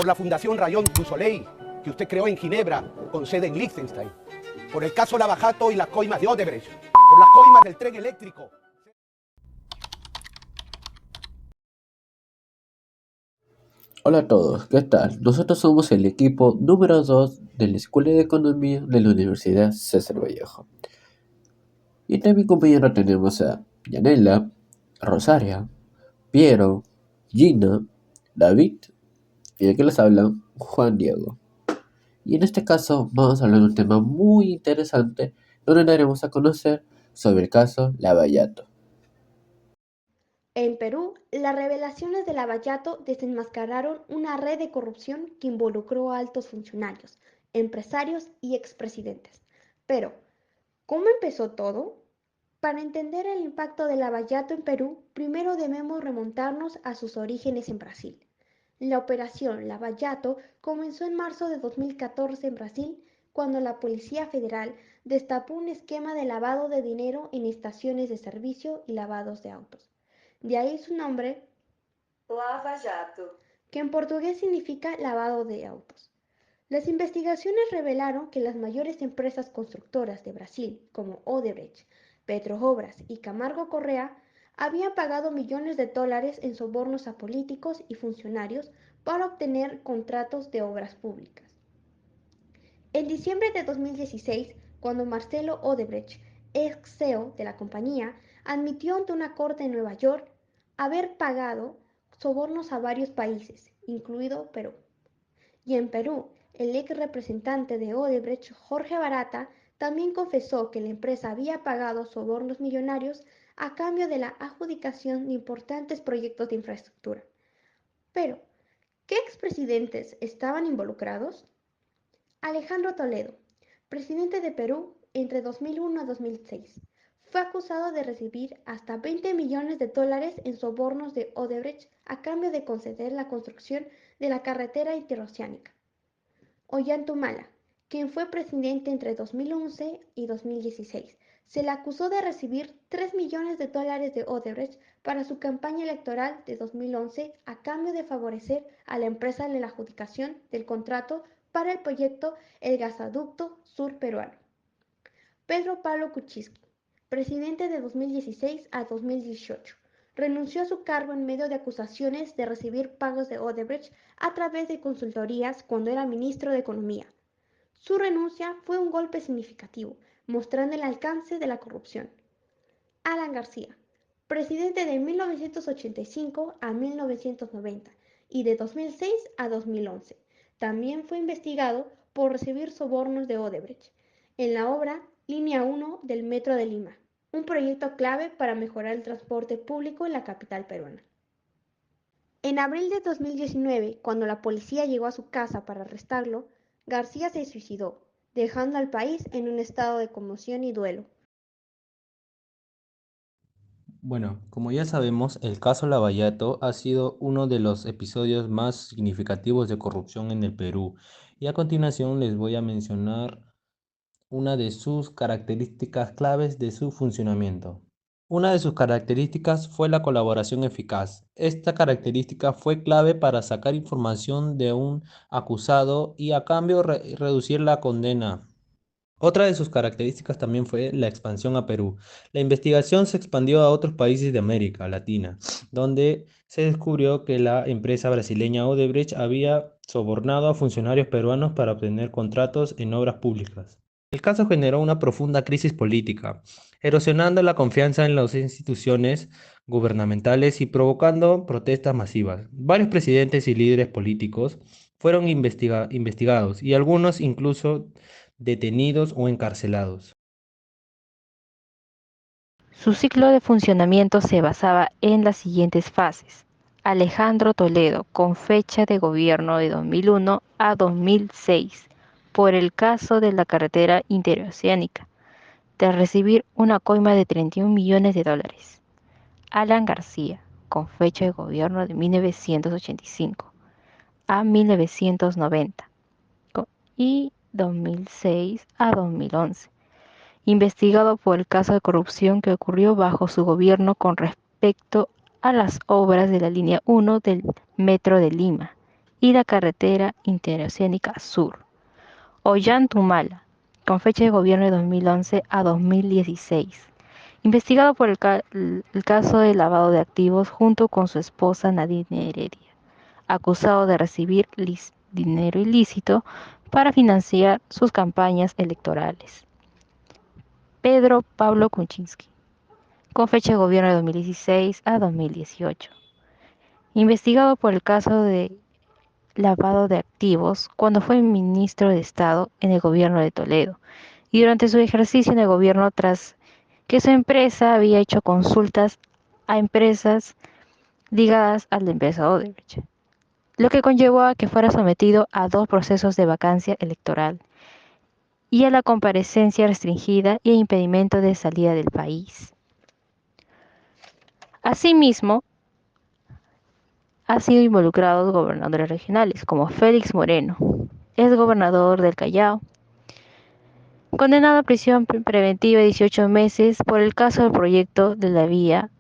por la Fundación Rayón du Soleil, que usted creó en Ginebra, con sede en Liechtenstein, por el caso Lavajato y las coimas de Odebrecht, por las coimas del tren eléctrico. Hola a todos, ¿qué tal? Nosotros somos el equipo número 2 de la Escuela de Economía de la Universidad César Vallejo. Y entre mi compañero tenemos a Yanela, Rosaria, Piero, Gina, David y de que les habla Juan Diego. Y en este caso vamos a hablar de un tema muy interesante donde daremos a conocer sobre el caso Lavallato. En Perú, las revelaciones de Lavallato desenmascararon una red de corrupción que involucró a altos funcionarios, empresarios y expresidentes. Pero, ¿cómo empezó todo? Para entender el impacto de Lavallato en Perú, primero debemos remontarnos a sus orígenes en Brasil. La operación Lavallato comenzó en marzo de 2014 en Brasil, cuando la Policía Federal destapó un esquema de lavado de dinero en estaciones de servicio y lavados de autos. De ahí su nombre, Lava Jato, que en portugués significa lavado de autos. Las investigaciones revelaron que las mayores empresas constructoras de Brasil, como Odebrecht, Petroobras y Camargo Correa, habían pagado millones de dólares en sobornos a políticos y funcionarios para obtener contratos de obras públicas. En diciembre de 2016, cuando Marcelo Odebrecht, ex CEO de la compañía, admitió ante una corte en Nueva York haber pagado sobornos a varios países, incluido Perú. Y en Perú, el ex representante de Odebrecht, Jorge Barata, también confesó que la empresa había pagado sobornos millonarios a cambio de la adjudicación de importantes proyectos de infraestructura. Pero, ¿qué expresidentes estaban involucrados? Alejandro Toledo, presidente de Perú entre 2001 a 2006, fue acusado de recibir hasta 20 millones de dólares en sobornos de Odebrecht a cambio de conceder la construcción de la carretera interoceánica. Ollanta, quien fue presidente entre 2011 y 2016, se le acusó de recibir 3 millones de dólares de Odebrecht para su campaña electoral de 2011 a cambio de favorecer a la empresa en la adjudicación del contrato para el proyecto El Gasoducto Sur Peruano. Pedro Pablo Kuczynski, presidente de 2016 a 2018, renunció a su cargo en medio de acusaciones de recibir pagos de Odebrecht a través de consultorías cuando era ministro de Economía. Su renuncia fue un golpe significativo, mostrando el alcance de la corrupción. Alan García, presidente de 1985 a 1990 y de 2006 a 2011, también fue investigado por recibir sobornos de Odebrecht en la obra Línea 1 del Metro de Lima, un proyecto clave para mejorar el transporte público en la capital peruana. En abril de 2019, cuando la policía llegó a su casa para arrestarlo, García se suicidó, dejando al país en un estado de conmoción y duelo. Bueno, como ya sabemos, el caso Lavallato ha sido uno de los episodios más significativos de corrupción en el Perú. Y a continuación les voy a mencionar una de sus características claves de su funcionamiento. Una de sus características fue la colaboración eficaz. Esta característica fue clave para sacar información de un acusado y a cambio reducir la condena. Otra de sus características también fue la expansión a Perú. La investigación se expandió a otros países de América Latina, donde se descubrió que la empresa brasileña Odebrecht había sobornado a funcionarios peruanos para obtener contratos en obras públicas. El caso generó una profunda crisis política, erosionando la confianza en las instituciones gubernamentales y provocando protestas masivas. Varios presidentes y líderes políticos fueron investigados y algunos incluso detenidos o encarcelados. Su ciclo de funcionamiento se basaba en las siguientes fases. Alejandro Toledo, con fecha de gobierno de 2001 a 2006, por el caso de la carretera interoceánica, de recibir una coima de 31 millones de dólares. Alan García, con fecha de gobierno de 1985 a 1990 y 2006 a 2011, investigado por el caso de corrupción que ocurrió bajo su gobierno con respecto a las obras de la línea 1 del Metro de Lima y la carretera interoceánica sur. Ollantumala, con fecha de gobierno de 2011 a 2016. Investigado por el caso de lavado de activos junto con su esposa Nadine Heredia, acusado de recibir dinero ilícito para financiar sus campañas electorales. Pedro Pablo Kuczynski, con fecha de gobierno de 2016 a 2018. Investigado por el caso de lavado de activos cuando fue ministro de Estado en el gobierno de Toledo y durante su ejercicio en el gobierno tras que su empresa había hecho consultas a empresas ligadas a la empresa Odebrecht, lo que conllevó a que fuera sometido a 2 procesos de vacancia electoral y a la comparecencia restringida y impedimento de salida del país. Asimismo, ha sido involucrados gobernadores regionales como Félix Moreno, ex gobernador del Callao, condenado a prisión preventiva de 18 meses por el caso del proyecto de la vía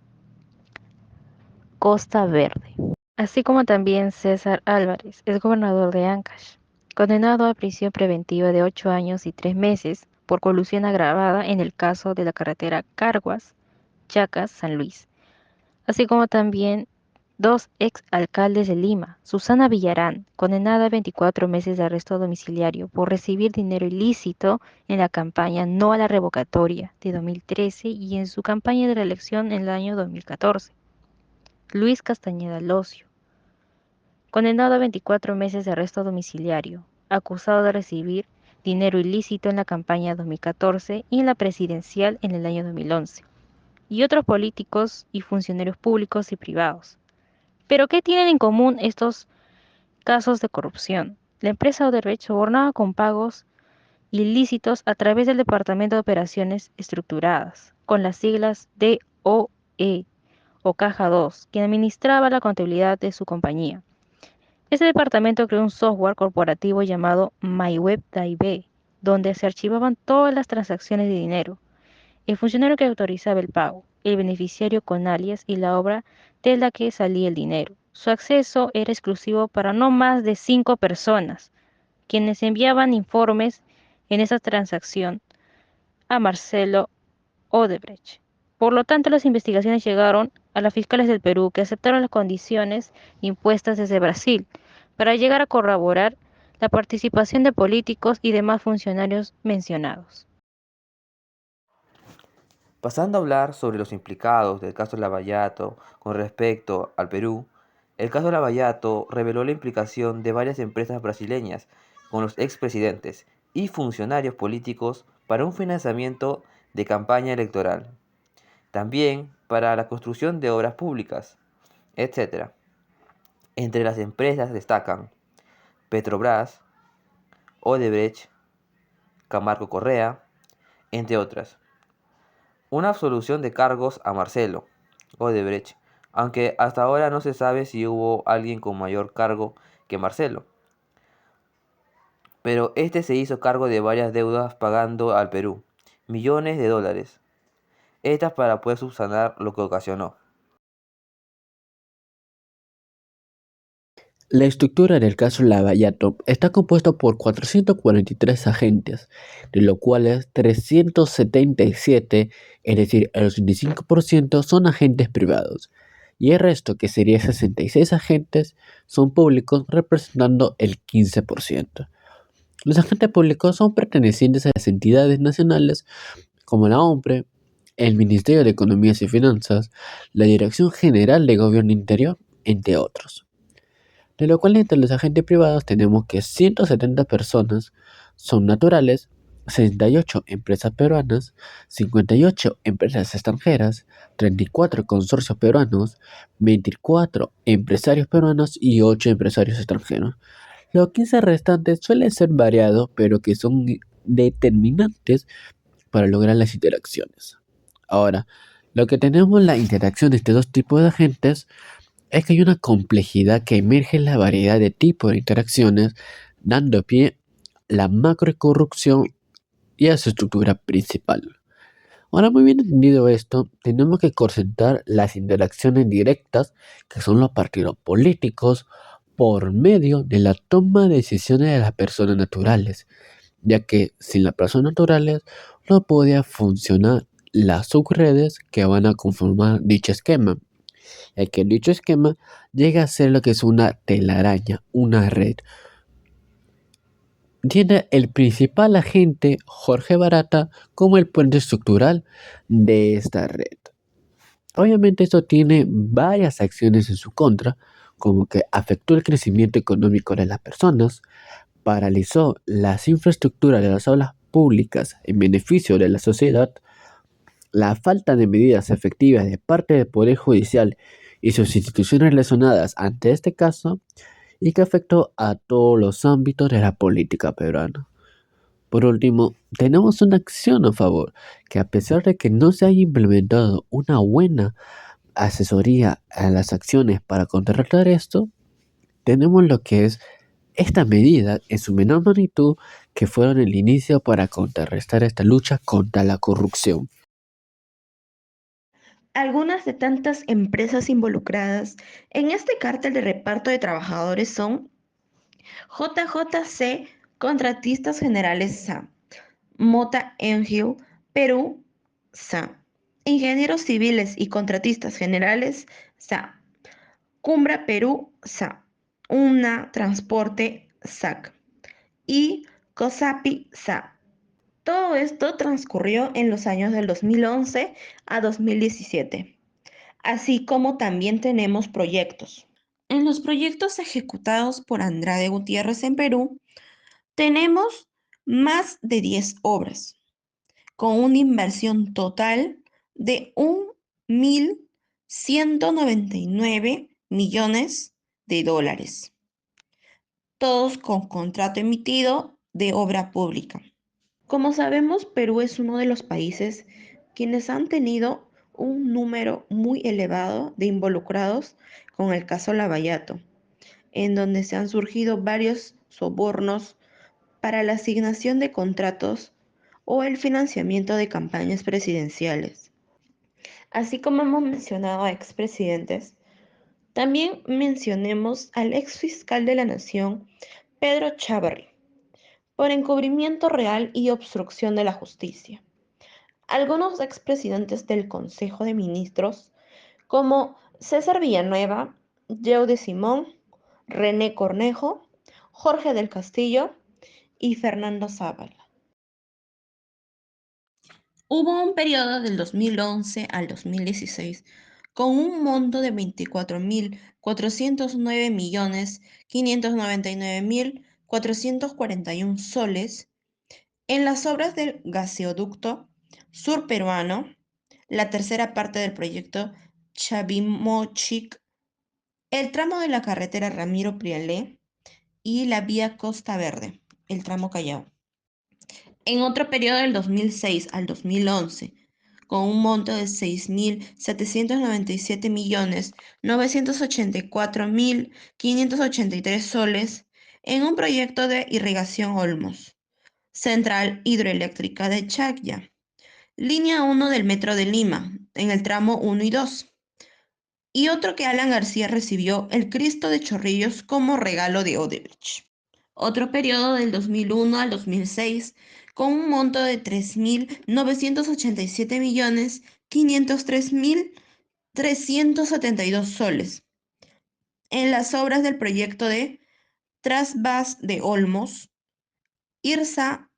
Costa Verde, así como también César Álvarez, ex gobernador de Ancash, condenado a prisión preventiva de 8 años y 3 meses por colusión agravada en el caso de la carretera Carguas, Chacas, San Luis, así como también 2 ex alcaldes de Lima, Susana Villarán, condenada a 24 meses de arresto domiciliario por recibir dinero ilícito en la campaña No a la Revocatoria de 2013 y en su campaña de reelección en el año 2014. Luis Castañeda Locio, condenado a 24 meses de arresto domiciliario, acusado de recibir dinero ilícito en la campaña 2014 y en la presidencial en el año 2011, y otros políticos y funcionarios públicos y privados. ¿Pero qué tienen en común estos casos de corrupción? La empresa Odebrecht sobornaba con pagos ilícitos a través del Departamento de Operaciones Estructuradas, con las siglas DOE o Caja 2, quien administraba la contabilidad de su compañía. Este departamento creó un software corporativo llamado MyWebDB, donde se archivaban todas las transacciones de dinero, el funcionario que autorizaba el pago, el beneficiario con alias y la obra de la que salía el dinero. Su acceso era exclusivo para no más de 5 personas, quienes enviaban informes en esa transacción a Marcelo Odebrecht. Por lo tanto, las investigaciones llegaron a las fiscales del Perú, que aceptaron las condiciones impuestas desde Brasil para llegar a corroborar la participación de políticos y demás funcionarios mencionados. Pasando a hablar sobre los implicados del caso Lavallato con respecto al Perú, el caso Lavallato reveló la implicación de varias empresas brasileñas con los expresidentes y funcionarios políticos para un financiamiento de campaña electoral, también para la construcción de obras públicas, etc. Entre las empresas destacan Petrobras, Odebrecht, Camargo Correa, entre otras. Una absolución de cargos a Marcelo Odebrecht, aunque hasta ahora no se sabe si hubo alguien con mayor cargo que Marcelo. Pero este se hizo cargo de varias deudas pagando al Perú millones de dólares. Estas para poder subsanar lo que ocasionó. La estructura del caso Lavallato está compuesta por 443 agentes, de los cuales 377, es decir, el 85%, son agentes privados, y el resto, que sería 66 agentes, son públicos, representando el 15%. Los agentes públicos son pertenecientes a las entidades nacionales como la OMPRE, el Ministerio de Economías y Finanzas, la Dirección General de Gobierno Interior, entre otros. De lo cual entre los agentes privados tenemos que 170 personas son naturales, 68 empresas peruanas, 58 empresas extranjeras, 34 consorcios peruanos, 24 empresarios peruanos y 8 empresarios extranjeros. Los 15 restantes suelen ser variados, pero que son determinantes para lograr las interacciones. Ahora, lo que tenemos la interacción de estos dos tipos de agentes es que hay una complejidad que emerge en la variedad de tipos de interacciones, dando pie a la macrocorrupción y a su estructura principal. Ahora, muy bien entendido esto, tenemos que concentrar las interacciones directas, que son los partidos políticos, por medio de la toma de decisiones de las personas naturales, ya que sin las personas naturales no podía funcionar las subredes que van a conformar dicho esquema, ya que dicho esquema llega a ser lo que es una telaraña, una red. Tiene el principal agente, Jorge Barata, como el puente estructural de esta red. Obviamente esto tiene varias acciones en su contra, como que afectó el crecimiento económico de las personas, paralizó las infraestructuras de las aulas públicas en beneficio de la sociedad, la falta de medidas efectivas de parte del Poder Judicial y sus instituciones relacionadas ante este caso, y que afectó a todos los ámbitos de la política peruana. Por último, tenemos una acción a favor, que a pesar de que no se haya implementado una buena asesoría a las acciones para contrarrestar esto, tenemos lo que es esta medida en su menor magnitud que fueron el inicio para contrarrestar esta lucha contra la corrupción. Algunas de tantas empresas involucradas en este cártel de reparto de trabajadores son JJC, Contratistas Generales SA, Mota Engil, Perú, SA, Ingenieros Civiles y Contratistas Generales, SA, Cumbra Perú, SA, UNA Transporte, SAC y COSAPI, SA. Todo esto transcurrió en los años del 2011 a 2017, así como también tenemos proyectos. En los proyectos ejecutados por Andrade Gutiérrez en Perú, tenemos más de 10 obras, con una inversión total de 1.199 millones de dólares, todos con contrato emitido de obra pública. Como sabemos, Perú es uno de los países quienes han tenido un número muy elevado de involucrados con el caso Lavallato, en donde se han surgido varios sobornos para la asignación de contratos o el financiamiento de campañas presidenciales. Así como hemos mencionado a expresidentes, también mencionemos al ex fiscal de la Nación, Pedro Chávarri, por encubrimiento real y obstrucción de la justicia. Algunos expresidentes del Consejo de Ministros, como César Villanueva, Joe de Simón, René Cornejo, Jorge del Castillo y Fernando Zavala. Hubo un periodo del 2011 al 2016 con un monto de 24.409.599.441 soles en las obras del gaseoducto surperuano, la tercera parte del proyecto Chavimochic, el tramo de la carretera Ramiro Prialé y la vía Costa Verde, el tramo Callao. En otro periodo del 2006 al 2011, con un monto de 6.797.984.583 soles en un proyecto de irrigación Olmos, Central Hidroeléctrica de Chacya, línea 1 del Metro de Lima, en el tramo 1 y 2, y otro que Alan García recibió el Cristo de Chorrillos como regalo de Odebrecht. Otro periodo del 2001 al 2006 con un monto de 3.987.503.372 soles en las obras del proyecto de Trasvás de Olmos, IRSA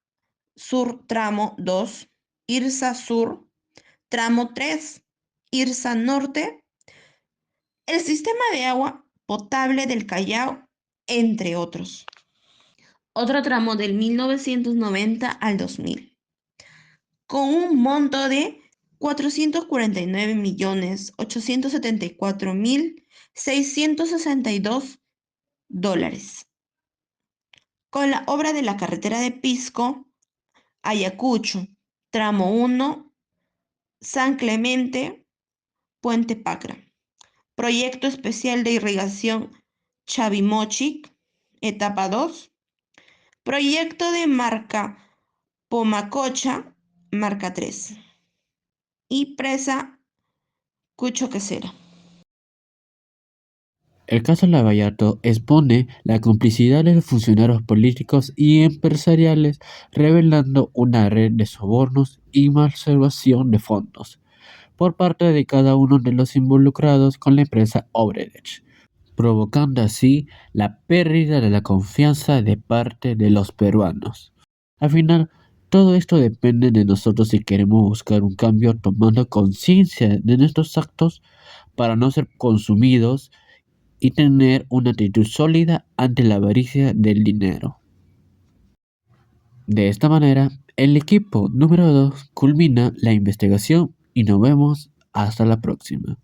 Sur Tramo 2, IRSA Sur Tramo 3, IRSA Norte, el sistema de agua potable del Callao, entre otros. Otro tramo del 1990 al 2000, con un monto de 449.874.662 dólares, con la obra de la carretera de Pisco, Ayacucho, tramo 1, San Clemente, Puente Pacra, proyecto especial de irrigación Chavimochic, etapa 2, proyecto de marca Pomacocha, marca 3, y presa Cucho Quesera. El caso Lavallato expone la complicidad de los funcionarios políticos y empresariales, revelando una red de sobornos y malversación de fondos por parte de cada uno de los involucrados con la empresa Odebrecht, provocando así la pérdida de la confianza de parte de los peruanos. Al final, todo esto depende de nosotros si queremos buscar un cambio tomando conciencia de nuestros actos para no ser consumidos y tener una actitud sólida ante la avaricia del dinero. De esta manera, el equipo número 2 culmina la investigación y nos vemos hasta la próxima.